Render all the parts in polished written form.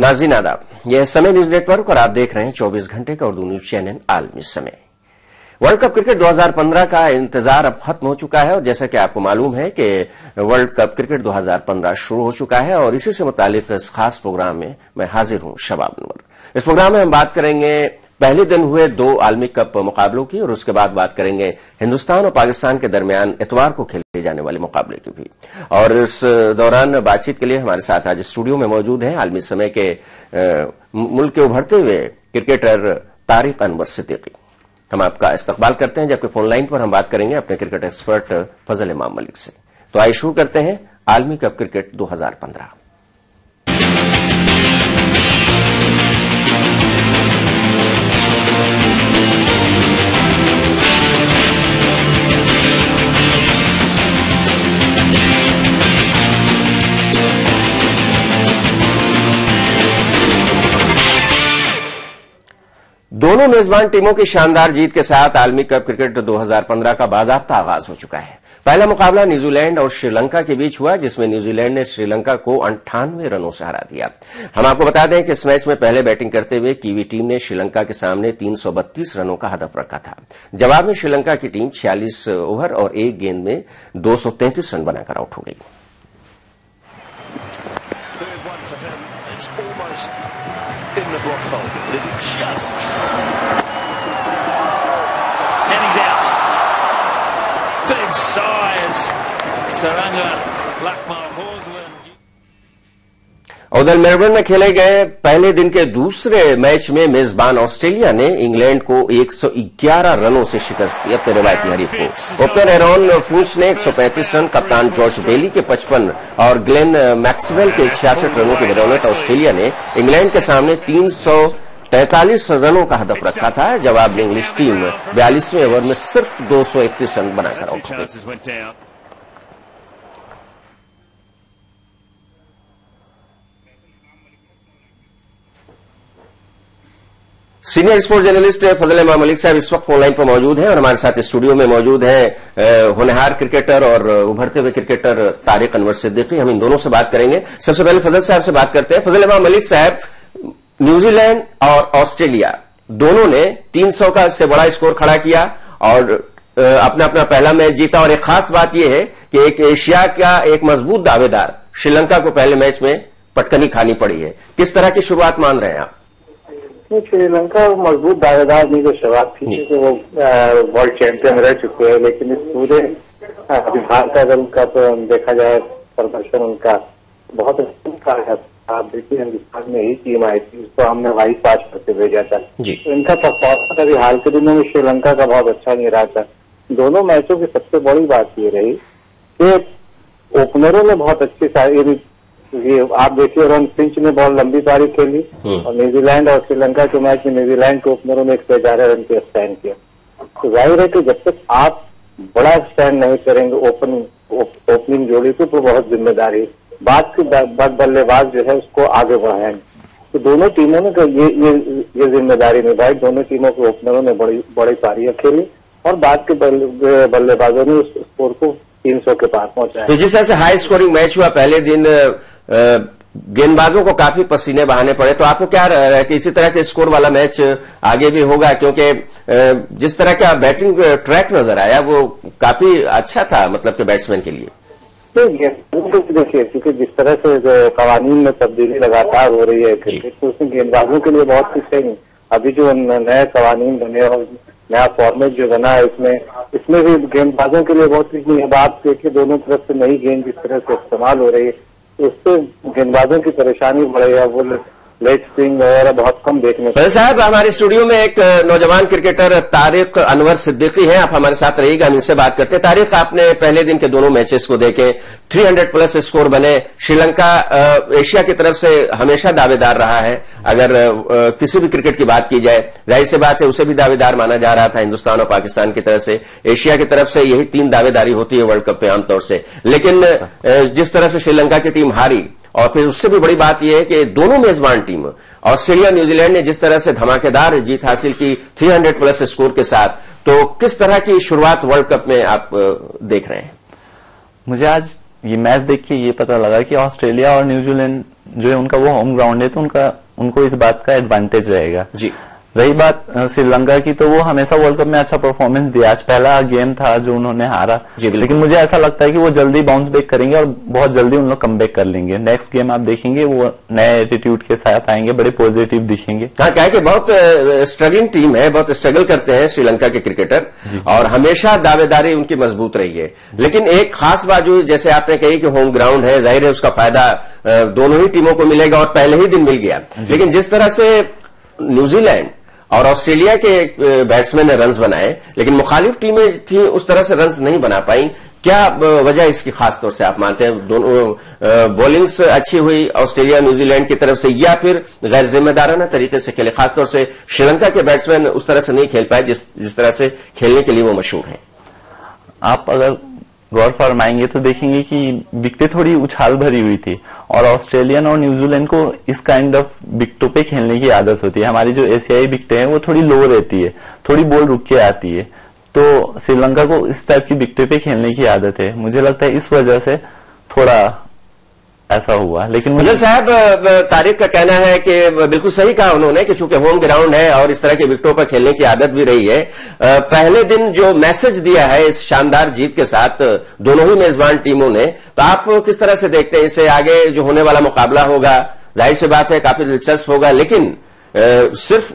नाज़रीन आदाब, यह समय न्यूज नेटवर्क और आप देख रहे हैं 24 घंटे का उर्दू न्यूज चैनल आलमी समय। वर्ल्ड कप क्रिकेट 2015 का इंतजार अब खत्म हो चुका है और जैसा कि आपको मालूम है कि वर्ल्ड कप क्रिकेट 2015 शुरू हो चुका है और इसी से मुतालिक इस खास प्रोग्राम में मैं हाजिर हूं शबाब अनवर। इस प्रोग्राम में हम बात करेंगे पहले दिन हुए 2 आलमी कप मुकाबलों की और उसके बाद बात करेंगे हिंदुस्तान और पाकिस्तान के दरमियान इतवार को खेले जाने वाले मुकाबले की भी। और इस दौरान बातचीत के लिए हमारे साथ आज स्टूडियो में मौजूद हैं आलमी समय के मुल्क के उभरते हुए क्रिकेटर तारिक अनवर सिद्दीकी। हम आपका इस्तकबाल करते हैं, जबकि फोन लाइन पर हम बात करेंगे अपने क्रिकेट एक्सपर्ट फजल इमाम मलिक से। तो आइए शुरू करते हैं आलमी कप क्रिकेट 2015। दोनों मेजबान टीमों की शानदार जीत के साथ आलमी कप क्रिकेट 2015 का बाज़ाब्ता आगाज हो चुका है। पहला मुकाबला न्यूजीलैंड और श्रीलंका के बीच हुआ, जिसमें न्यूजीलैंड ने श्रीलंका को 98 रनों से हरा दिया। हम आपको बता दें कि इस मैच में पहले बैटिंग करते हुए कीवी टीम ने श्रीलंका के सामने 332 रनों का हदफ रखा था। जवाब में श्रीलंका की टीम 46 ओवर और 1 गेंद में 233 रन बनाकर आउट हो गई। In the block hole, but is it just? And he's out. Big size. Saranga, Blackmore, Horsland. उधर मेलबर्न में खेले गए पहले दिन के दूसरे मैच में मेजबान ऑस्ट्रेलिया ने इंग्लैंड को 111 रनों से शिकस्त दी अपने रिवायती हरीफ को। ओपनर एरॉन फिंच ने 135 रन, कप्तान जॉर्ज बेली के 55 और ग्लेन मैक्सवेल के 66 रनों की बदौलत ऑस्ट्रेलिया ने इंग्लैंड के सामने 343 रनों का हदफ रखा था। जवाब में इंग्लिश टीम 42वें ओवर में सिर्फ 231 रन बनाकर आउट हो गई। सीनियर स्पोर्ट्स जर्नलिस्ट फजल इमाम मलिक साहब इस वक्त फोन लाइन पर मौजूद हैं और हमारे साथ स्टूडियो में मौजूद हैं होनहार क्रिकेटर और उभरते हुए क्रिकेटर तारिक अनवर सिद्दीकी। हम इन दोनों से बात करेंगे। सबसे पहले फजल साहब से बात करते हैं। फजल इमाम मलिक साहब, न्यूजीलैंड और ऑस्ट्रेलिया दोनों ने 300 का से बड़ा स्कोर खड़ा किया और अपना अपना पहला मैच जीता और एक खास बात यह है कि एक एशिया का एक मजबूत दावेदार श्रीलंका को पहले मैच में पटकनी खानी पड़ी है। किस तरह की शुरुआत मान रहे हैं आप? श्रीलंका मजबूत दावेदार नहीं जो शुरुआत थी तो वो वर्ल्ड चैंपियन रह चुके हैं, लेकिन इस पूरे बिहार का अगर उनका तो देखा जाए प्रदर्शन उनका बहुत अच्छा है। आप देखिए हिंदुस्तान में ही टीम आई थी, उसको हमने वाइस पास करके भेजा था। तो इनका परफॉर्मेंस अभी हाल के दिनों में श्रीलंका का बहुत अच्छा नहीं रहा था। दोनों मैचों की सबसे बड़ी बात ये रही कि ओपनरों ने बहुत अच्छी ये आप देखिए रॉन फिंच ने बहुत लंबी पारी खेली और न्यूजीलैंड और श्रीलंका के मैच में न्यूजीलैंड के ओपनरों ने 111 रन के स्टैंड किया। तो जाहिर है कि जब तक आप बड़ा स्टैंड नहीं करेंगे ओपनिंग जोड़ी को तो बहुत जिम्मेदारी बाद के बाद बल्लेबाज जो है उसको आगे बढ़ाएंगे। तो दोनों टीमों ने ये जिम्मेदारी निभाई। दोनों टीमों के ओपनरों ने बड़ी पारियां खेली और बाद के बल्लेबाजों ने उस स्कोर को 300 के पार पहुंचाया। तो जिस तरह से हाई स्कोरिंग मैच हुआ, पहले दिन गेंदबाजों को काफी पसीने बहाने पड़े, तो आपको क्या रहा है कि इसी तरह के स्कोर वाला मैच आगे भी होगा? क्योंकि जिस तरह का बैटिंग ट्रैक नजर आया वो काफी अच्छा था, मतलब कि बैट्समैन के लिए। तो देखिए क्योंकि जिस तरह से कवानीन में तब्दीली लगातार हो रही है क्रिकेट, तो उसमें गेंदबाजों के लिए बहुत कुछ है नहीं। अभी जो नए कवानीन बने और नया फॉर्मेट जो बना है इसमें भी गेंदबाजों के लिए बहुत कुछ नहीं है। आप देखिए दोनों तरफ से नई गेंद जिस तरह से इस्तेमाल हो रही है तो उससे गेंदबाजों की परेशानी बढ़ रही है। वो लेग स्विंग वगैरह बहुत कम देखने को। साहब, हमारे स्टूडियो में एक नौजवान क्रिकेटर तारिक अनवर सिद्दीकी हैं, आप हमारे साथ रहिएगा, हम इनसे बात करते हैं। तारिक, आपने पहले दिन के दोनों मैचेस को देखे, 300 प्लस स्कोर बने। श्रीलंका एशिया की तरफ से हमेशा दावेदार रहा है। अगर किसी भी क्रिकेट की बात की जाए, जाहिर सी बात है उसे भी दावेदार माना जा रहा था हिंदुस्तान और पाकिस्तान की तरफ से। एशिया की तरफ से यही 3 दावेदारी होती है वर्ल्ड कप पे आमतौर से। लेकिन जिस तरह से श्रीलंका की टीम हारी और फिर उससे भी बड़ी बात यह है कि दोनों मेजबान टीम ऑस्ट्रेलिया न्यूजीलैंड ने जिस तरह से धमाकेदार जीत हासिल की 300 प्लस स्कोर के साथ, तो किस तरह की शुरुआत वर्ल्ड कप में आप देख रहे हैं? मुझे आज ये मैच देख के ये पता लगा कि ऑस्ट्रेलिया और न्यूजीलैंड जो है उनका वो होम ग्राउंड है, तो उनको इस बात का एडवांटेज रहेगा। जी। रही बात श्रीलंका की, तो वो हमेशा वर्ल्ड कप में अच्छा परफॉर्मेंस दिया। आज पहला गेम था जो उन्होंने हारा, लेकिन मुझे ऐसा लगता है कि वो जल्दी बाउंस बैक करेंगे और बहुत जल्दी उन लोग कम बैक कर लेंगे। नेक्स्ट गेम आप देखेंगे वो नए एटीट्यूड के साथ आएंगे, बड़े पॉजिटिव दिखेंगे। हाँ, क्या है कि बहुत स्ट्रगलिंग टीम है, बहुत स्ट्रगल करते हैं श्रीलंका के क्रिकेटर और हमेशा दावेदारी उनकी मजबूत रही है। लेकिन एक खास बाजू जैसे आपने कही कि होम ग्राउंड है, जाहिर है उसका फायदा दोनों ही टीमों को मिलेगा और पहले ही दिन मिल गया। लेकिन जिस तरह से न्यूजीलैंड और ऑस्ट्रेलिया के बैट्समैन ने रन्स बनाए, लेकिन मुखालिफ टीमें थी उस तरह से रन्स नहीं बना पाई। क्या वजह इसकी खास तौर से आप मानते हैं? दोनों बॉलिंग्स अच्छी हुई ऑस्ट्रेलिया न्यूजीलैंड की तरफ से, या फिर गैर जिम्मेदाराना तरीके से खेले? खासतौर से श्रीलंका के बैट्समैन उस तरह से नहीं खेल पाए जिस तरह से खेलने के लिए वो मशहूर हैं। आप अगर गौर फरमाएंगे तो देखेंगे कि विकेटें थोड़ी उछाल भरी हुई थी और ऑस्ट्रेलियन और न्यूजीलैंड को इस काइंड ऑफ विकेटों पे खेलने की आदत होती है। हमारी जो एशियाई विकेटें हैं वो थोड़ी लो रहती है, थोड़ी बॉल रुक के आती है, तो श्रीलंका को इस टाइप की विकेटों पे खेलने की आदत है। मुझे लगता है इस वजह से थोड़ा ऐसा हुआ। लेकिन फजल साहब, तारिक का कहना है कि बिल्कुल सही कहा उन्होंने कि चूंकि होम ग्राउंड है और इस तरह के विकेटों पर खेलने की आदत भी रही है, पहले दिन जो मैसेज दिया है इस शानदार जीत के साथ दोनों ही मेजबान टीमों ने, तो आप किस तरह से देखते हैं इससे आगे जो होने वाला मुकाबला होगा? जाहिर सी बात है काफी दिलचस्प होगा, लेकिन सिर्फ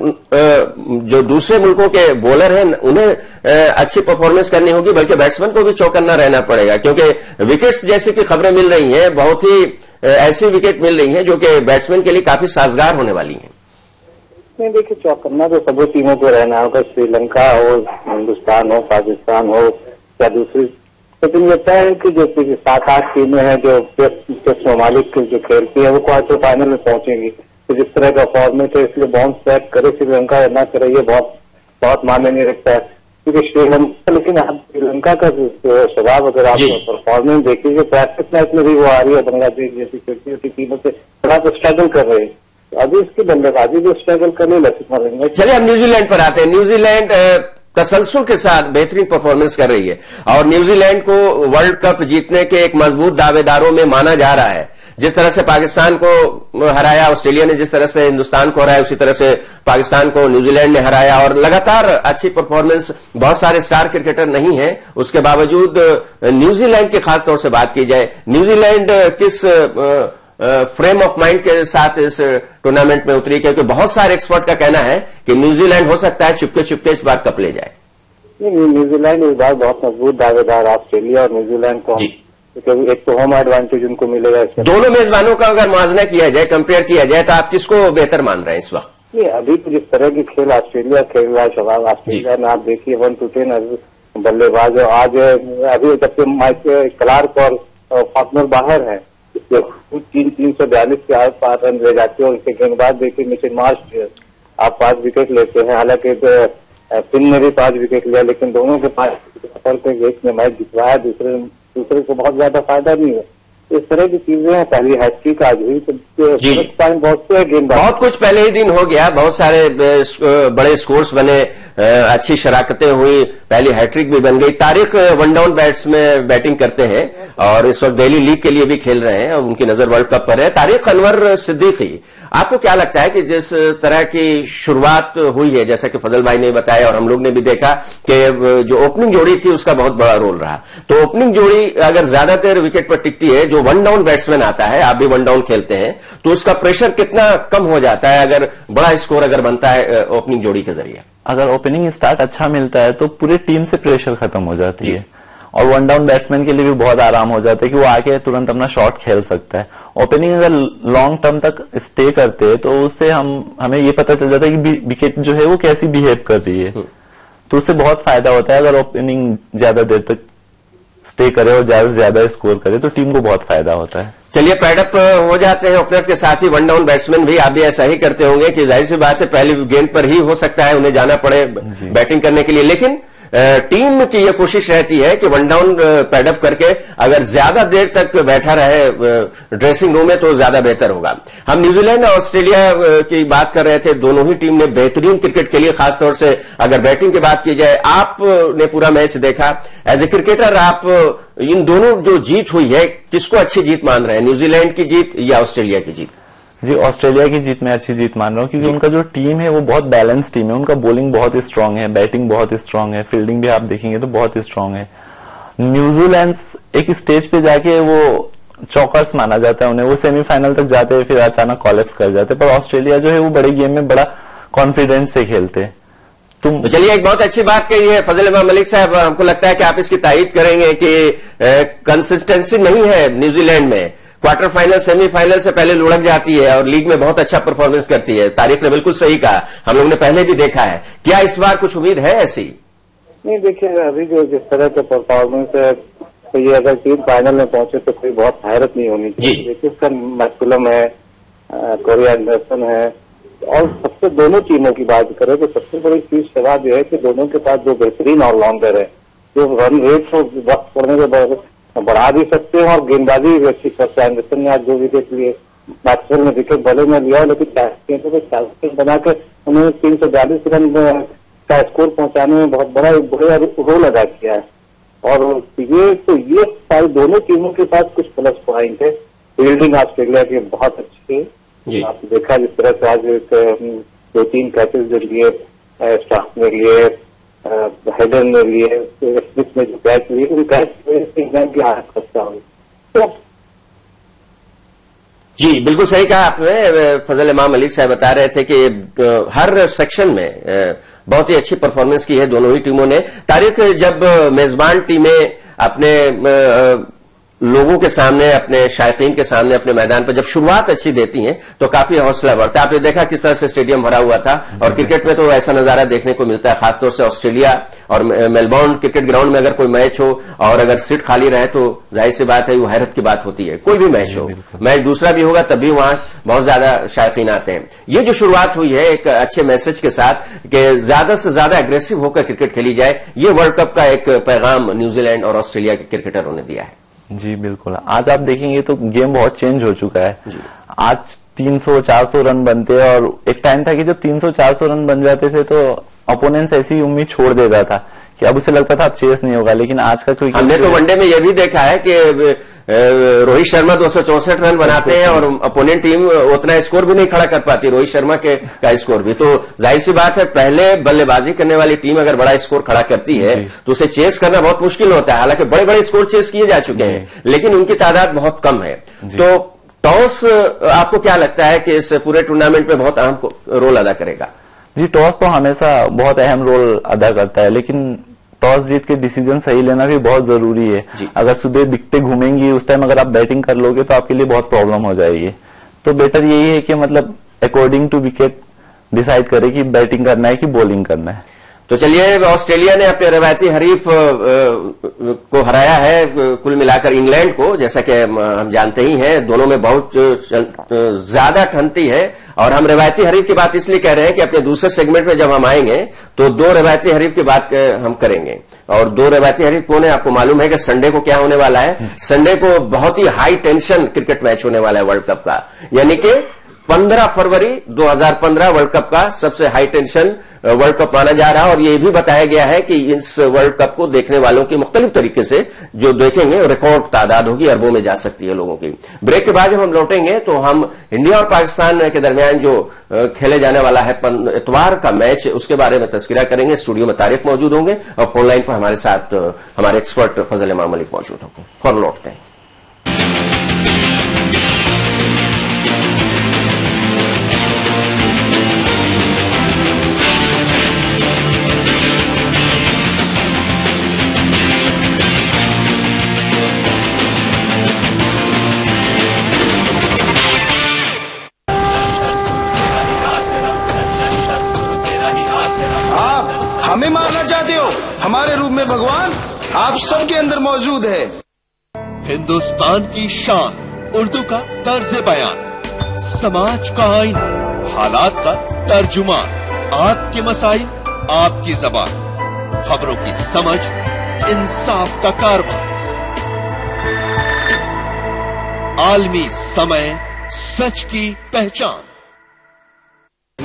जो दूसरे मुल्कों के बॉलर हैं उन्हें अच्छी परफॉर्मेंस करनी होगी, बल्कि बैट्समैन को भी चौकन्ना रहना पड़ेगा, क्योंकि विकेट्स जैसे कि खबरें मिल रही हैं, बहुत ही ऐसी विकेट मिल रही हैं जो कि बैट्समैन के लिए काफी साजगार होने वाली हैं। नहीं, देखिए, चौकन्ना तो सभी टीमों को रहना होगा, श्रीलंका हो, हिंदुस्तान हो, पाकिस्तान हो या दूसरी। लेकिन लगता है कि जो 7-8 टीमें हैं जो टेस्ट ममालिक जो खेलती है वो क्वार्टर फाइनल में पहुंचेंगी। तो जिस तरह का फॉर्मेट है, इसलिए बाउंस बैक करे श्रीलंका या ना करे ये बहुत मायने नहीं रखता है, क्योंकि श्रीलंका, लेकिन आप श्रीलंका का स्वभाव अगर आप परफॉर्मेंस देखिए, प्रैक्टिस मैच में भी वो आ रही है बांग्लादेश जैसी छोटी टीमों से थोड़ा तो स्ट्रगल कर रहे हैं। अभी इसकी बल्लेबाजी भी स्ट्रगल कर रही है। चलिए हम न्यूजीलैंड पर आते हैं। न्यूजीलैंड तसलसल के साथ बेहतरीन परफॉर्मेंस कर रही है और न्यूजीलैंड को वर्ल्ड कप जीतने के एक मजबूत दावेदारों में माना जा रहा है। जिस तरह से पाकिस्तान को हराया ऑस्ट्रेलिया ने, जिस तरह से हिंदुस्तान को हराया, उसी तरह से पाकिस्तान को न्यूजीलैंड ने हराया और लगातार अच्छी परफॉर्मेंस। बहुत सारे स्टार क्रिकेटर नहीं हैं, उसके बावजूद न्यूजीलैंड की खास तौर से बात की जाए, न्यूजीलैंड किस फ्रेम ऑफ माइंड के साथ इस टूर्नामेंट में उतरी? क्योंकि बहुत सारे एक्सपर्ट का कहना है कि न्यूजीलैंड हो सकता है चुपके चुपके इस बार कप ले जाए। न्यूजीलैंड इस बार बहुत मजबूत दावेदार ऑस्ट्रेलिया और न्यूजीलैंड को, क्योंकि एक तो होम एडवांटेज उनको मिलेगा इसमें। दोनों मेजबानों का अगर मुआवजा किया जाए, कंपेयर किया जाए, तो आप किसको बेहतर मान रहे हैं इस वक्त? नहीं, अभी तो जिस तरह की खेल ऑस्ट्रेलिया खेल रहा है, शबाब ऑस्ट्रेलिया में आप देखिए 1 to 10 बल्लेबाज। आज अभी जबकि माइक क्लार्क और फातनर बाहर है, 342 के आस पास रन ले जाते हैं और उसके गेंदबाज देखिए मिचेल मार्श आप 5 विकेट लेते हैं। हालांकि फिन ने भी 5 विकेट लिया, लेकिन दोनों के 5 एक ने मैच जितवाया, दूसरे को बहुत ज्यादा फायदा नहीं है। इस तरह की चीजें हैं। पहली हैट्रिक आज हुई तो बहुत कुछ पहले ही दिन हो गया, बहुत सारे बड़े स्कोर्स बने, अच्छी शराकतें हुई, पहली हैट्रिक भी बन गई। तारिक वन डाउन बैट्स में बैटिंग करते हैं और इस वक्त दिल्ली लीग के लिए भी खेल रहे हैं और उनकी नजर वर्ल्ड कप पर है। तारिक अनवर सिद्दीकी, आपको क्या लगता है कि जिस तरह की शुरुआत हुई है, जैसा कि फजल भाई ने बताया और हम लोग ने भी देखा कि जो ओपनिंग जोड़ी थी उसका बहुत बड़ा रोल रहा, तो ओपनिंग जोड़ी अगर ज्यादा देर विकेट पर टिकती है, जो वन डाउन बैट्समैन आता है, आप भी वन डाउन खेलते हैं, तो उसका प्रेशर कितना कम हो जाता है अगर बड़ा स्कोर अगर बनता है ओपनिंग जोड़ी के जरिए? अगर ओपनिंग स्टार्ट अच्छा मिलता है तो पूरे टीम से प्रेशर खत्म हो जाती है और वन डाउन बैट्समैन के लिए भी बहुत आराम हो जाता है कि वो आके तुरंत अपना शॉट खेल सकता है। ओपनिंग अगर लॉन्ग टर्म तक स्टे करते हैं तो उससे हमें ये पता चल जाता है कि विकेट जो है वो कैसी बिहेव कर रही है, तो उससे बहुत फायदा होता है। अगर ओपनिंग ज्यादा देर तक स्टे करे और ज्यादा से ज्यादा स्कोर करे तो टीम को बहुत फायदा होता है। चलिए पैडअप हो जाते हैं ओपनर्स के साथ ही वन डाउन बैट्समैन भी, आप भी ऐसा ही करते होंगे कि जाहिर सी बात है पहली गेंद पर ही हो सकता है उन्हें जाना पड़े बैटिंग करने के लिए, लेकिन टीम की यह कोशिश रहती है कि वन डाउन पैडअप करके अगर ज्यादा देर तक बैठा रहे ड्रेसिंग रूम में तो ज्यादा बेहतर होगा। हम न्यूजीलैंड और ऑस्ट्रेलिया की बात कर रहे थे, दोनों ही टीम ने बेहतरीन क्रिकेट खेली। खासतौर से अगर बैटिंग की बात की जाए, आपने पूरा मैच देखा, एज ए क्रिकेटर आप इन दोनों जो जीत हुई है किसको अच्छी जीत मान रहे हैं, न्यूजीलैंड की जीत या ऑस्ट्रेलिया की जीत? जी, ऑस्ट्रेलिया की जीत में अच्छी जीत मान रहा हूँ, क्योंकि उनका जो टीम है वो बहुत बैलेंस टीम है। उनका बॉलिंग बहुत ही स्ट्रांग है, बैटिंग बहुत ही स्ट्रांग है, फील्डिंग भी आप देखेंगे तो बहुत ही स्ट्रांग है। न्यूजीलैंड एक स्टेज पे जाके वो चौकर्स माना जाता है उन्हें, वो सेमीफाइनल तक जाते हैं फिर अचानक कॉलेप्स कर जाते हैं, पर ऑस्ट्रेलिया जो है वो बड़े गेम में बड़ा कॉन्फिडेंस से खेलते हैं। तो चलिए, एक बहुत अच्छी बात कही है फजल इमाम मलिक साहब, हमको लगता है कि आप इसकी तारीफ करेंगे कि कंसिस्टेंसी नहीं है न्यूजीलैंड में। क्वार्टर फाइनल सेमीफाइनल से पहले लुढ़क जाती है और लीग में बहुत अच्छा परफॉर्मेंस करती है। तारीख ने बिल्कुल सही कहा, हम लोगों ने पहले भी देखा है। क्या इस बार कुछ उम्मीद है ऐसी? नहीं, देखिए अभी जो जिस तरह का परफॉर्मेंस है, तो ये अगर टीम फाइनल में पहुंचे तो कोई बहुत हैरत नहीं होनी चाहिए। देखिए उसका मैकुलम है, कोरी एंडरसन है, और सबसे दोनों टीमों की बात करें तो सबसे बड़ी चीज सवाल यह है कि दोनों के पास जो बेहतरीन ऑलराउंडर है, जो रन रेट को वक्त पड़ने के बढ़ा भी सकते हैं और गेंदबाजी भी अच्छी करते हैं। एंडरसन ने आज जो विकेट लिए, मैक्सवेल ने विकेट भले में लिया, लेकिन 40 बनाकर उन्होंने 342 रन का स्कोर पहुंचाने में बहुत बड़ा रोल अदा किया है। और ये सारी दोनों टीमों के पास कुछ प्लस पॉइंट है। फील्डिंग ऑस्ट्रेलिया की बहुत अच्छी है, आपने देखा जिस तरह से आज 2-3 कैचेज जो लिए, स्टार्क ने लिए, हेडर ने लिए, स्मिथ ने जो कैच लिए, उन कैच इंग्लैंड की हालत खस्ता हुई। तो जी, बिल्कुल सही कहा आपने। फजल इमाम मलिक साहब बता रहे थे कि हर सेक्शन में बहुत ही अच्छी परफॉर्मेंस की है दोनों ही टीमों ने। तारीख, जब मेजबान टीमें अपने लोगों के सामने, अपने शायकीन के सामने, अपने मैदान पर जब शुरुआत अच्छी देती हैं तो काफी हौसला बढ़ता है। आपने देखा किस तरह से स्टेडियम भरा हुआ था, और क्रिकेट में तो ऐसा नजारा देखने को मिलता है, खासतौर से ऑस्ट्रेलिया और मेलबोर्न क्रिकेट ग्राउंड में अगर कोई मैच हो और अगर सीट खाली रहे तो जाहिर सी बात है वो हैरत की बात होती है। कोई भी मैच हो, मैच दूसरा भी होगा तब भी वहां बहुत ज्यादा शायकीन आते हैं। ये जो शुरुआत हुई है एक अच्छे मैसेज के साथ कि ज्यादा से ज्यादा एग्रेसिव होकर क्रिकेट खेली जाए, ये वर्ल्ड कप का एक पैगाम न्यूजीलैंड और ऑस्ट्रेलिया के क्रिकेटरों ने दिया है। जी बिल्कुल, आज आप देखेंगे तो गेम बहुत चेंज हो चुका है। आज 300-400 रन बनते हैं, और एक टाइम था कि जब 300-400 रन बन जाते थे तो अपोनेंट्स ऐसी उम्मीद छोड़ देता था कि अब उसे लगता था अब चेस नहीं होगा। लेकिन आज का क्रिकेट, हमने तो वनडे में यह भी देखा है कि रोहित शर्मा 264 रन बनाते हैं और अपोनेंट टीम उतना स्कोर भी नहीं खड़ा कर पाती, रोहित शर्मा का स्कोर भी। तो जाहिर सी बात है, पहले बल्लेबाजी करने वाली टीम अगर बड़ा स्कोर खड़ा करती है तो उसे चेस करना बहुत मुश्किल होता है। हालांकि बड़े बड़े स्कोर चेस किए जा चुके हैं, लेकिन उनकी तादाद बहुत कम है। तो टॉस आपको क्या लगता है कि इस पूरे टूर्नामेंट में बहुत अहम रोल अदा करेगा? जी, टॉस तो हमेशा बहुत अहम रोल अदा करता है, लेकिन टॉस जीत के डिसीजन सही लेना भी बहुत जरूरी है। अगर सुबह दिखते घूमेंगी उस टाइम अगर आप बैटिंग कर लोगे तो आपके लिए बहुत प्रॉब्लम हो जाएगी। तो बेटर यही है कि मतलब अकॉर्डिंग टू विकेट डिसाइड करे कि बैटिंग करना है कि बॉलिंग करना है। तो चलिए, ऑस्ट्रेलिया ने अपने रवायती हरीफ को हराया है कुल मिलाकर इंग्लैंड को, जैसा कि हम जानते ही हैं दोनों में बहुत ज्यादा ठनती है। और हम रवायती हरीफ की बात इसलिए कह रहे हैं कि अपने दूसरे सेगमेंट में जब हम आएंगे तो 2 रवायती हरीफ की बात हम करेंगे। और 2 रवायती हरीफ कौन है आपको मालूम है कि संडे को क्या होने वाला है? संडे को बहुत ही हाई टेंशन क्रिकेट मैच होने वाला है वर्ल्ड कप का, यानी कि 15 फरवरी 2015 वर्ल्ड कप का सबसे हाई टेंशन वर्ल्ड कप माना जा रहा है। और ये भी बताया गया है कि इस वर्ल्ड कप को देखने वालों की मुख्तलिफ तरीके से जो देखेंगे रिकॉर्ड तादाद होगी, अरबों में जा सकती है लोगों की। ब्रेक के बाद जब हम लौटेंगे तो हम इंडिया और पाकिस्तान के दरमियान जो खेले जाने वाला है इतवार का मैच, उसके बारे में तस्करा करेंगे। स्टूडियो में तारिक मौजूद होंगे और फोन लाइन पर हमारे साथ हमारे एक्सपर्ट फजल इमाम मलिक मौजूद होंगे। फौरन लौटते हैं। हमें मारना चाहते हो? हमारे रूप में भगवान आप सबके अंदर मौजूद है। हिंदुस्तान की शान, उर्दू का तर्ज बयान, समाज का आईना, हालात का तर्जुमान, आपके मसाइल आपकी जबान, खबरों की समझ, इंसाफ का कारवां, आलमी समय, सच की पहचान।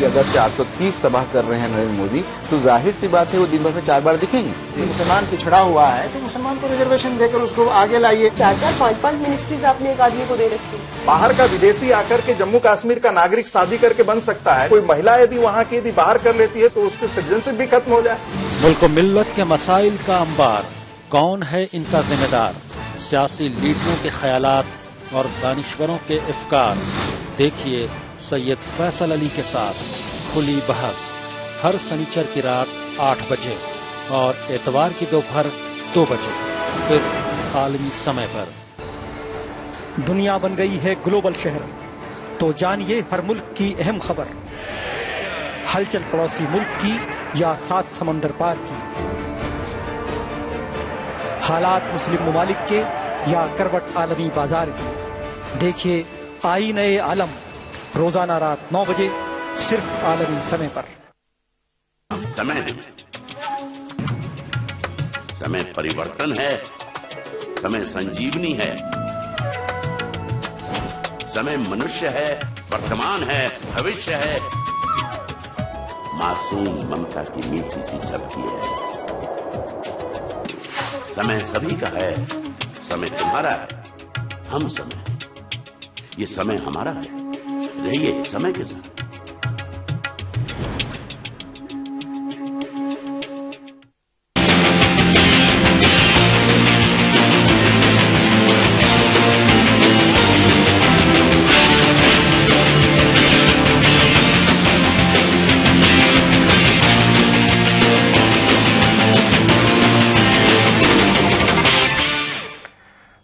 कि अगर 430 सभा कर रहे हैं नरेंद्र मोदी तो जाहिर सी बात है वो दिन भर में 4 बार दिखेंगे। मुसलमान पिछड़ा हुआ है तो मुसलमान को रिजर्वेशन देकर उसको आगे लाइए। 4-5 मिनिस्ट्रीज आपने एक आदमी को दे रखी है। बाहर का विदेशी आकर के जम्मू कश्मीर का नागरिक शादी करके बन सकता है। कोई महिला यदि वहाँ की यदि बाहर कर लेती है तो उसकी सिटीजनशिप भी खत्म हो जाए। मुल्क मिल्लत के मसाइल का अंबार, कौन है इनका जिम्मेदार? सियासी लीडरों के ख्यालात और दानिश्वरों के इफ्कार। देखिए सैयद फैसल अली के साथ खुली बहस हर शनिचर की रात 8 बजे और एतवार की दोपहर 2 बजे सिर्फ आलमी समय पर। दुनिया बन गई है ग्लोबल शहर, तो जानिए हर मुल्क की अहम खबर। हलचल पड़ोसी मुल्क की या 7 समंदर पार की, हालात मुस्लिम ममालिक के या करवट आलमी बाजार की। देखिए आई नए आलम रोजाना रात 9 बजे सिर्फ आलमी समय पर। समय परिवर्तन है, समय संजीवनी है, समय मनुष्य है, वर्तमान है, भविष्य है, मासूम ममता की मीठी सी झपकी है। समय सभी का है, समय तुम्हारा है, हम समय, ये समय हमारा है। रहिए समय के साथ।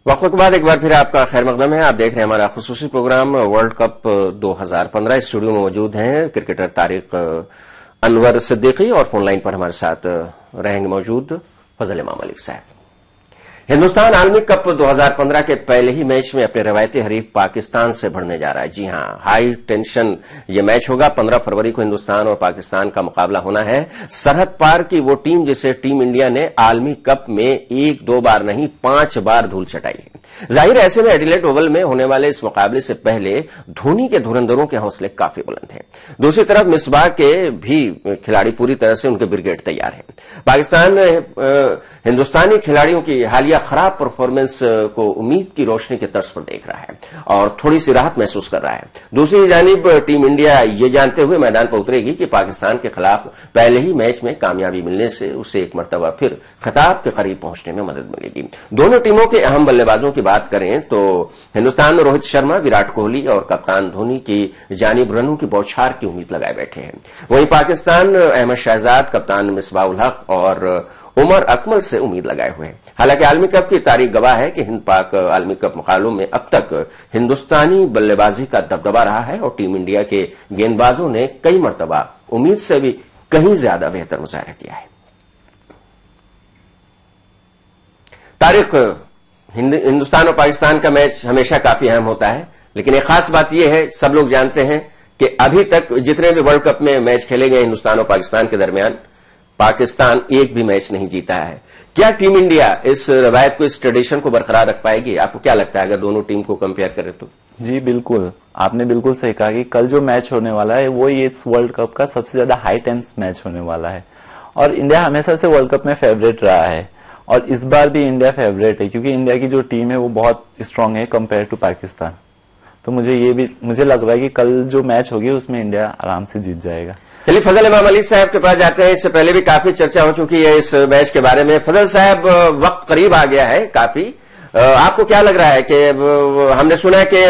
वक्त के बाद एक बार फिर आपका खैर मकदम है। आप देख रहे हैं हमारा खुसूसी प्रोग्राम वर्ल्ड कप 2015। स्टूडियो में मौजूद हैं क्रिकेटर तारिक अनवर सिद्दीकी और फोनलाइन पर हमारे साथ रहेंगे मौजूद फजल इमाम मलिक साहब। हिंदुस्तान आलमी कप 2015 के पहले ही मैच में अपने रवायती हरीफ पाकिस्तान से भिड़ने जा रहा है। जी हां, हाई टेंशन ये मैच होगा। 15 फरवरी को हिंदुस्तान और पाकिस्तान का मुकाबला होना है। सरहद पार की वो टीम जिसे टीम इंडिया ने आलमी कप में 1-2 बार नहीं 5 बार धूल चटाई है। जाहिर ऐसे में एडिलेड ओवल में होने वाले इस मुकाबले से पहले धोनी के धुरंधरों के हौसले काफी बुलंद हैं। दूसरी तरफ मिसबाह के भी खिलाड़ी पूरी तरह से उनके ब्रिगेड तैयार हैं। पाकिस्तान हिंदुस्तानी खिलाड़ियों की हालिया खराब परफॉर्मेंस को उम्मीद की रोशनी के तर्ज पर देख रहा है और थोड़ी सी राहत महसूस कर रहा है। दूसरी जानिब टीम इंडिया ये जानते हुए मैदान पर उतरेगी कि पाकिस्तान के खिलाफ पहले ही मैच में कामयाबी मिलने से उसे एक मरतबा फिर खिताब के करीब पहुंचने में मदद मिलेगी। दोनों टीमों के अहम बल्लेबाजों की बात करें तो हिंदुस्तान में रोहित शर्मा, विराट कोहली और कप्तान धोनी की जानिब रनों की बौछार की उम्मीद लगाए बैठे हैं। वहीं पाकिस्तान अहमद शहजाद, कप्तान मिसबाह उल हक और उमर अकमल से उम्मीद लगाए हुए हैं। हालांकि आलमी कप की तारीख गवाह है कि हिंद पाक आलमी कप मुकाबलों में अब तक हिंदुस्तानी बल्लेबाजी का दबदबा रहा है और टीम इंडिया के गेंदबाजों ने कई मरतबा उम्मीद से भी कहीं ज्यादा बेहतर मुजाहरा किया है। तारीख हिंदुस्तान और पाकिस्तान का मैच हमेशा काफी अहम होता है, लेकिन एक खास बात यह है, सब लोग जानते हैं कि अभी तक जितने भी वर्ल्ड कप में मैच खेले गए हिंदुस्तान और पाकिस्तान के दरमियान पाकिस्तान एक भी मैच नहीं जीता है। क्या टीम इंडिया इस रवायत को, इस ट्रेडिशन को बरकरार रख पाएगी? आपको क्या लगता है अगर दोनों टीम को कंपेयर करें तो? जी बिल्कुल, आपने बिल्कुल सही कहा कि कल जो मैच होने वाला है वो ये इस वर्ल्ड कप का सबसे ज्यादा हाई टेंस मैच होने वाला है और इंडिया हमेशा से वर्ल्ड कप में फेवरेट रहा है और इस बार भी इंडिया फेवरेट है क्योंकि इंडिया की जो टीम है वो बहुत स्ट्रांग है कंपेयर टू पाकिस्तान। तो मुझे लग रहा है कि कल जो मैच होगी उसमें इंडिया आराम से जीत जाएगा। चलिए फजल इमाम मलिक साहब के पास जाते हैं। इससे पहले भी काफी चर्चा हो चुकी है इस मैच के बारे में। फजल साहब, वक्त करीब आ गया है काफी, आपको क्या लग रहा है कि हमने सुना है कि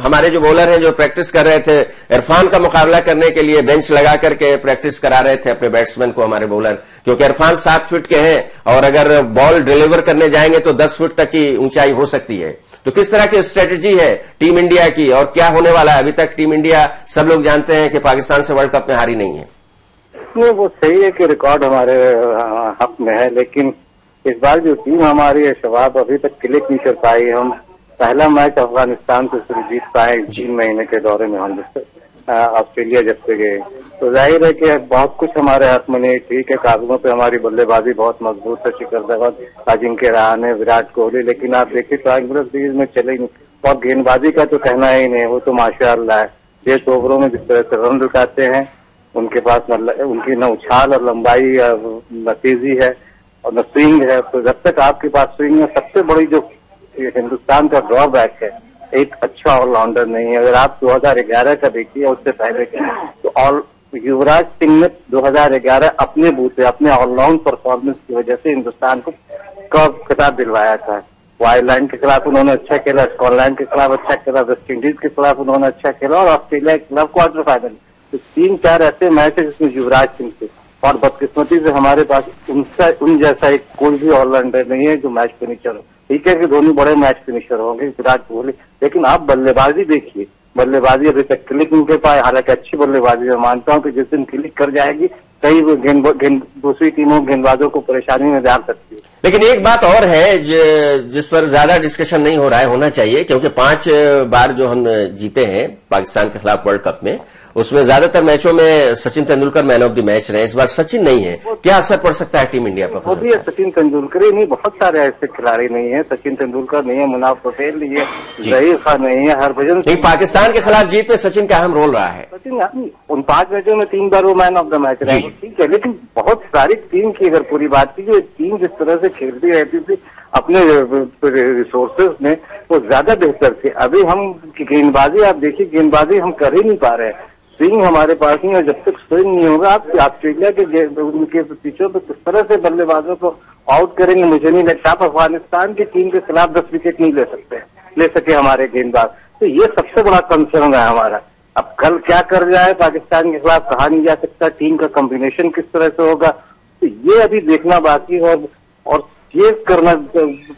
हमारे जो बॉलर हैं जो प्रैक्टिस कर रहे थे इरफान का मुकाबला करने के लिए बेंच लगा करके प्रैक्टिस करा रहे थे अपने बैट्समैन को, हमारे बॉलर, क्योंकि इरफान 7 फीट के हैं और अगर बॉल डिलीवर करने जाएंगे तो 10 फीट तक की ऊंचाई हो सकती है। तो किस तरह की स्ट्रेटेजी है टीम इंडिया की और क्या होने वाला है? अभी तक टीम इंडिया सब लोग जानते हैं कि पाकिस्तान से वर्ल्ड कप में हारी नहीं है। वो सही है कि रिकॉर्ड हमारे हक में है, लेकिन इस बार जो टीम हमारी है शबाब अभी तक क्लिक नहीं कर पाई। हम पहला मैच अफगानिस्तान से सिर्फ जीत पाए 3 महीने के दौरे में, हम ऑस्ट्रेलिया जब से गए। तो जाहिर है कि बहुत कुछ हमारे हाथ में नहीं। ठीक है, कागजों पे हमारी बल्लेबाजी बहुत मजबूत है, शिखर धवन, अजिंक्य रहाणे, विराट कोहली, लेकिन आप देखिए ट्रायंगुलर सीरीज में चले नहीं और गेंदबाजी का तो कहना ही नहीं, वो तो माशाअल्लाह है। 6 ओवरों में जिस तरह से रन जुटाते हैं उनके पास उनकी न उछाल और लंबाई न तेजी है और न स्विंग है। तो जब तक आपके पास स्विंग है, सबसे बड़ी जो हिंदुस्तान का ड्रॉबैक है, एक अच्छा ऑलराउंडर नहीं है। अगर आप 2011 का देखिए, उससे पहले तो युवराज सिंह ने 2011 अपने बूते अपने ऑलराउंड परफॉर्मेंस की वजह से हिंदुस्तान को कप खिताब दिलवाया था। वो आयरलैंड के खिलाफ उन्होंने अच्छा खेला, स्कॉटलैंड के खिलाफ अच्छा खेला, वेस्ट इंडीज के खिलाफ उन्होंने अच्छा खेला और ऑस्ट्रेलिया के खिलाफ क्वार्टर फाइनल। तो 3-4 ऐसे मैच है जिसमें युवराज सिंह थे और बदकिस्मती से हमारे पास उन जैसा एक कोई भी ऑलराउंडर नहीं है जो मैच फिनिशर हो। ठीक है कि धोनी बड़े मैच फिनिशर होंगे, विराट कोहली, लेकिन आप बल्लेबाजी देखिए, बल्लेबाजी अभी तक क्लिक नहीं कर पाए। हालांकि अच्छी बल्लेबाजी मैं मानता हूं कि जिस दिन क्लिक कर जाएगी कई दूसरी टीमों गेंदबाजों को परेशानी में डाल सकती है। लेकिन एक बात और है जिस पर ज्यादा डिस्कशन नहीं हो रहा है, होना चाहिए, क्योंकि 5 बार जो हम जीते हैं पाकिस्तान के खिलाफ वर्ल्ड कप में, उसमें ज्यादातर मैचों में Sachin Tendulkar man of the match रहे। इस बार सचिन नहीं है, क्या असर पड़ सकता है टीम इंडिया पर? वो भी है, सचिन तेंदुलकर ही नहीं, बहुत सारे ऐसे खिलाड़ी नहीं है। सचिन तेंदुलकर नहीं है, मुनाफ पटेल नहीं है, जहीर खान नहीं है, हरभजन नहीं। पाकिस्तान के खिलाफ जीत में सचिन का अहम रोल रहा है। सचिन उन 5 मैचों में 3 बार वो मैन ऑफ द मैच रहे, ठीक है। लेकिन बहुत सारी टीम की अगर पूरी बात की, जो टीम जिस तरह से खेलती रहती थी अपने रिसोर्सेज में, वो ज्यादा बेहतर थे। अभी हम गेंदबाजी, आप देखिए गेंदबाजी हम कर ही नहीं पा रहे हैं। स्विंग हमारे पास नहीं है, जब तक स्विंग नहीं होगा आप ऑस्ट्रेलिया के उनके पिचों पर किस तरह से बल्लेबाजों को आउट करेंगे, मुझे नहीं लगता। आप अफगानिस्तान की टीम के खिलाफ 10 विकेट नहीं ले सके हमारे गेंदबाज। तो ये सबसे बड़ा कंसर्न है हमारा। अब कल क्या कर जाए पाकिस्तान के खिलाफ कहा नहीं जा सकता, टीम का कॉम्बिनेशन किस तरह से होगा, तो ये अभी देखना बाकी है। और चेस करना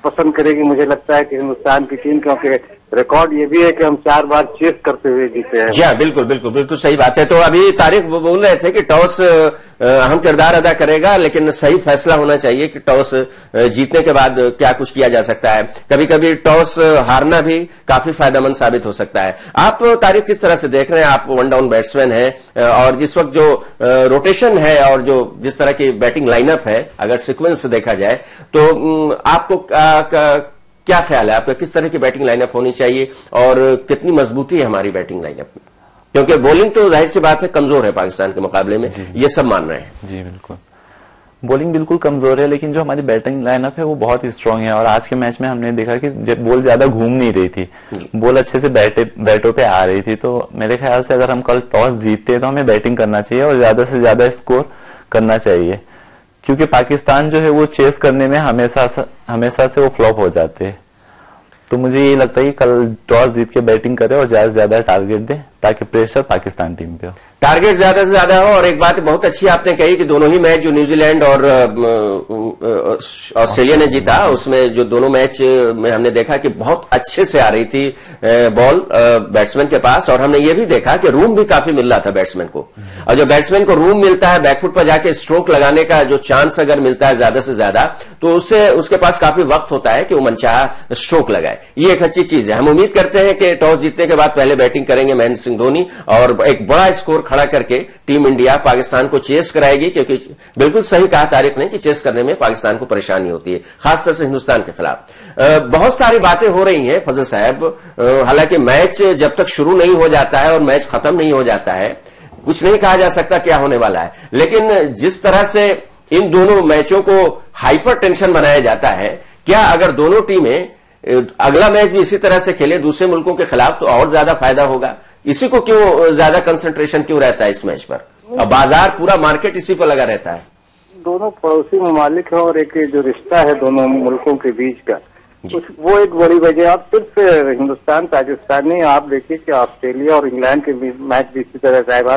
पसंद करेगी मुझे लगता है कि हिंदुस्तान की टीम, क्योंकि रिकॉर्ड ये भी है कि हम 4 बार चेस करते हुए जीते हैं। जी हाँ, बिल्कुल सही बात है। तो अभी तारिक बोल रहे थे कि टॉस अहम किरदार अदा करेगा, लेकिन सही फैसला होना चाहिए कि टॉस जीतने के बाद क्या कुछ किया जा सकता है। कभी कभी टॉस हारना भी काफी फायदेमंद साबित हो सकता है। आप तारिक किस तरह से देख रहे हैं? आप वन डाउन बैट्समैन हैं और जिस वक्त जो रोटेशन है और जो जिस तरह की बैटिंग लाइनअप है, अगर सीक्वेंस देखा जाए तो आपको क्या ख्याल है आपका, किस तरह की बैटिंग लाइनअप होनी चाहिए और कितनी मजबूती है हमारी बैटिंग लाइनअप में? क्योंकि बॉलिंग तो जाहिर सी बात है कमजोर है पाकिस्तान के मुकाबले में, ये सब मान रहे हैं। जी बिल्कुल, बॉलिंग बिल्कुल कमजोर है, लेकिन जो हमारी बैटिंग लाइनअप है वो बहुत ही स्ट्रांग है। और आज के मैच में हमने देखा कि बॉल ज्यादा घूम नहीं रही थी, बॉल अच्छे से बैटों पे आ रही थी। तो मेरे ख्याल से अगर हम कल टॉस जीतते हैं तो हमें बैटिंग करना चाहिए और ज्यादा से ज्यादा स्कोर करना चाहिए, क्योंकि पाकिस्तान जो है वो चेस करने में हमेशा से वो फ्लॉप हो जाते हैं। तो मुझे ये लगता है कि कल टॉस जीत के बैटिंग करे और ज्यादा से ज्यादा टारगेट दे, ताकि प्रेशर पाकिस्तान टीम पे हो, टारगेट ज्यादा से ज्यादा हो। और एक बात बहुत अच्छी आपने कही कि दोनों ही मैच जो न्यूजीलैंड और ऑस्ट्रेलिया ने जीता, उसमें जो दोनों मैच में हमने देखा कि बहुत अच्छे से आ रही थी बॉल बैट्समैन के पास, और हमने ये भी देखा कि रूम भी काफी मिल रहा था बैट्समैन को। और जो बैट्समैन को रूम मिलता है, बैकफुट पर जाके स्ट्रोक लगाने का जो चांस अगर मिलता है ज्यादा से ज्यादा, तो उससे उसके पास काफी वक्त होता है कि वो मनचाहा स्ट्रोक लगाए। ये एक अच्छी चीज है। हम उम्मीद करते हैं कि टॉस जीतने के बाद पहले बैटिंग करेंगे महेंद्र सिंह धोनी और एक बड़ा स्कोर खड़ा करके टीम इंडिया पाकिस्तान को चेस कराएगी, क्योंकि बिल्कुल सही कहा तारिक ने कि चेस करने में पाकिस्तान को परेशानी होती है, खासतौर से हिंदुस्तान के खिलाफ। बहुत सारी बातें हो रही हैं फजल साहब, हालांकि मैच जब तक शुरू नहीं हो जाता है और मैच खत्म नहीं हो जाता है, कुछ नहीं कहा जा सकता क्या होने वाला है। लेकिन जिस तरह से इन दोनों मैचों को हाइपर टेंशन बनाया जाता है, क्या अगर दोनों टीमें अगला मैच भी इसी तरह से खेले दूसरे मुल्कों के खिलाफ तो और ज्यादा फायदा होगा? इसी को क्यों ज्यादा कंसंट्रेशन क्यों रहता है इस मैच पर? अब बाजार पूरा मार्केट इसी पर लगा रहता है। दोनों पड़ोसी ममालिक है और एक जो रिश्ता है दोनों मुल्कों के बीच का, वो एक बड़ी वजह। आप सिर्फ हिंदुस्तान पाकिस्तान नहीं, आप देखिए कि ऑस्ट्रेलिया और इंग्लैंड के मैच भी इसी तरह साहब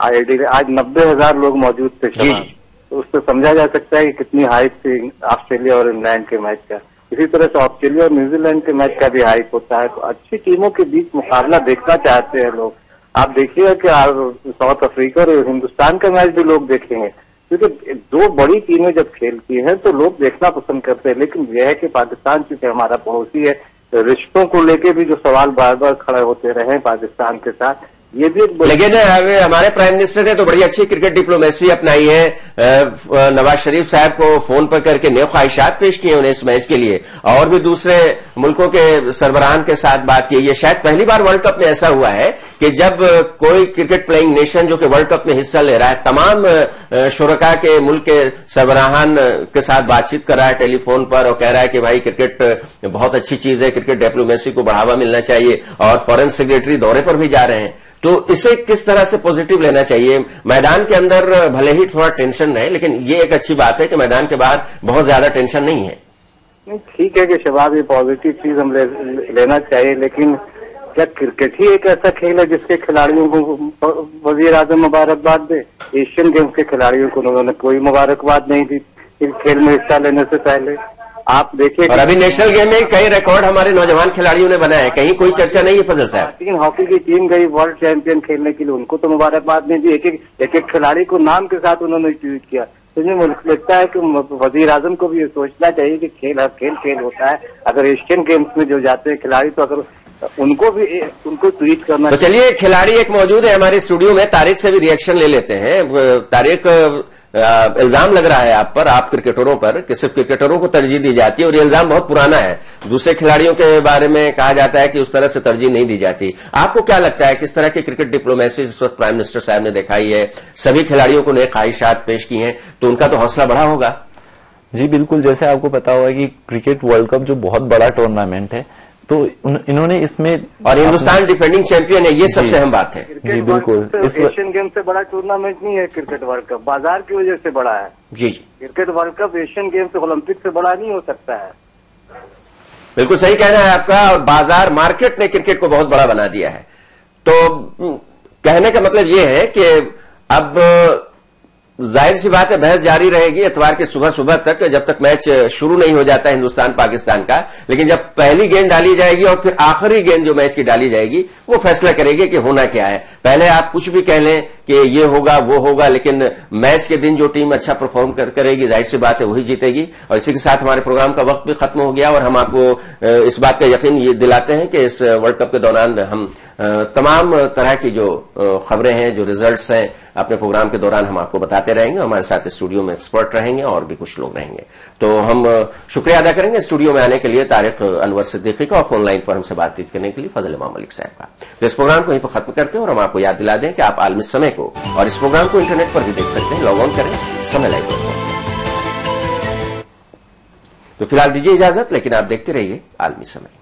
आज 90,000 लोग मौजूद थे, तो उससे समझा जा सकता है कि कितनी हाइप थी ऑस्ट्रेलिया और इंग्लैंड के मैच का। इसी तरह से ऑस्ट्रेलिया और न्यूजीलैंड के मैच का भी हाइप होता है। तो अच्छी टीमों के बीच मुकाबला देखना चाहते हैं लोग। आप देखिए कि साउथ अफ्रीका और हिंदुस्तान का मैच भी लोग देखेंगे, क्योंकि दो बड़ी टीमें जब खेलती हैं तो लोग देखना पसंद करते हैं। लेकिन यह है कि पाकिस्तान चूंकि हमारा पड़ोसी है, रिश्तों को लेके भी जो सवाल बार बार खड़े होते रहे पाकिस्तान के साथ, ये भी लेकिन हमारे प्राइम मिनिस्टर ने तो बड़ी अच्छी क्रिकेट डिप्लोमेसी अपनाई है। नवाज शरीफ साहब को फोन पर करके नेक ख्वाहिशात पेश किए उन्हें इस मैच के लिए, और भी दूसरे मुल्कों के सरबराहान के साथ बात की। ये शायद पहली बार वर्ल्ड कप में ऐसा हुआ है कि जब कोई क्रिकेट प्लेइंग नेशन जो कि वर्ल्ड कप में हिस्सा ले रहा है, तमाम शुरका के मुल्क के सरबराहान के साथ बातचीत कर रहा है टेलीफोन पर और कह रहा है कि भाई क्रिकेट बहुत अच्छी चीज है, क्रिकेट डिप्लोमेसी को बढ़ावा मिलना चाहिए, और फॉरेन सेक्रेटरी दौरे पर भी जा रहे हैं। तो इसे किस तरह से पॉजिटिव लेना चाहिए? मैदान के अंदर भले ही थोड़ा टेंशन है, लेकिन ये एक अच्छी बात है कि मैदान के बाहर बहुत ज्यादा टेंशन नहीं है। ठीक है कि शबाब ये पॉजिटिव चीज हम लेना चाहिए, लेकिन क्या क्रिकेट ही एक ऐसा खेल है जिसके खिलाड़ियों को वजीर आजम मुबारकबाद दे? एशियन गेम्स के खिलाड़ियों को उन्होंने कोई मुबारकबाद नहीं दी इस खेल में हिस्सा लेने से पहले। आप देखिए, और अभी नेशनल गेम में कई रिकॉर्ड हमारे नौजवान खिलाड़ियों ने बनाए हैं, कहीं कोई चर्चा नहीं है फजल साहब। तीन हॉकी की टीम गई वर्ल्ड चैंपियन खेलने के लिए, उनको तो मुबारकबाद नहीं दी। एक एक खिलाड़ी को नाम के साथ उन्होंने ट्वीट किया। तो मुझे लगता है कि वजीर आजम को भी ये सोचना चाहिए कि खेल हर खेल होता है। अगर एशियन गेम्स में जो जाते हैं खिलाड़ी, तो अगर उनको ट्वीट करना। तो चलिए, खिलाड़ी एक मौजूद है हमारे स्टूडियो में, तारिक से भी रिएक्शन ले लेते हैं। तारिक, इल्जाम लग रहा है आप पर, आप क्रिकेटरों पर, कि सिर्फ क्रिकेटरों को तरजीह दी जाती है, और ये इल्जाम बहुत पुराना है। दूसरे खिलाड़ियों के बारे में कहा जाता है कि उस तरह से तरजीह नहीं दी जाती। आपको क्या लगता है किस तरह की क्रिकेट डिप्लोमेसी इस वक्त प्राइम मिनिस्टर साहब ने दिखाई है? सभी खिलाड़ियों को नए ख्वाहिशात पेश की हैं, तो उनका तो हौसला बढ़ा होगा। जी बिल्कुल, जैसे आपको पता होगा कि क्रिकेट वर्ल्ड कप जो बहुत बड़ा टूर्नामेंट है, तो इन्होंने इसमें, और हिंदुस्तान डिफेंडिंग चैंपियन है, ये सबसे अहम बात है। जी बिल्कुल, एशियन गेम से बड़ा टूर्नामेंट नहीं है क्रिकेट वर्ल्ड कप, बाजार की वजह से बड़ा है। जी cricket world cup Asian game से, ओलंपिक से बड़ा नहीं हो सकता है। बिल्कुल सही कहना है आपका, और बाजार मार्केट ने क्रिकेट को बहुत बड़ा बना दिया है। तो कहने का मतलब यह है कि अब जाहिर सी बात है बहस जारी रहेगी इतवार के सुबह तक, जब तक मैच शुरू नहीं हो जाता हिंदुस्तान पाकिस्तान का। लेकिन जब पहली गेंद डाली जाएगी और फिर आखिरी गेंद जो मैच की डाली जाएगी, वो फैसला करेगी कि होना क्या है। पहले आप कुछ भी कह लें कि ये होगा वो होगा, लेकिन मैच के दिन जो टीम अच्छा परफॉर्म करेगी, जाहिर सी बात है वही जीतेगी। और इसी के साथ हमारे प्रोग्राम का वक्त भी खत्म हो गया, और हम आपको इस बात का यकीन ये दिलाते हैं कि इस वर्ल्ड कप के दौरान हम तमाम तरह की जो खबरें हैं, जो रिजल्ट्स हैं, अपने प्रोग्राम के दौरान हम आपको बताते रहेंगे। हमारे साथ स्टूडियो में एक्सपर्ट रहेंगे और भी कुछ लोग रहेंगे। तो हम शुक्रिया अदा करेंगे स्टूडियो में आने के लिए तारिक अनवर सिद्दीकी का, और फोन लाइन पर हमसे बातचीत करने के लिए फजल इमाम मलिक साहब का। तो इस प्रोग्राम को यहीं पर खत्म करते हैं, और हम आपको याद दिला दें कि आप आलमी समय को और इस प्रोग्राम को इंटरनेट पर भी देख सकते हैं। लॉग ऑन करें समय लाइव। तो फिलहाल दीजिए इजाजत, लेकिन आप देखते रहिए आलमी समय।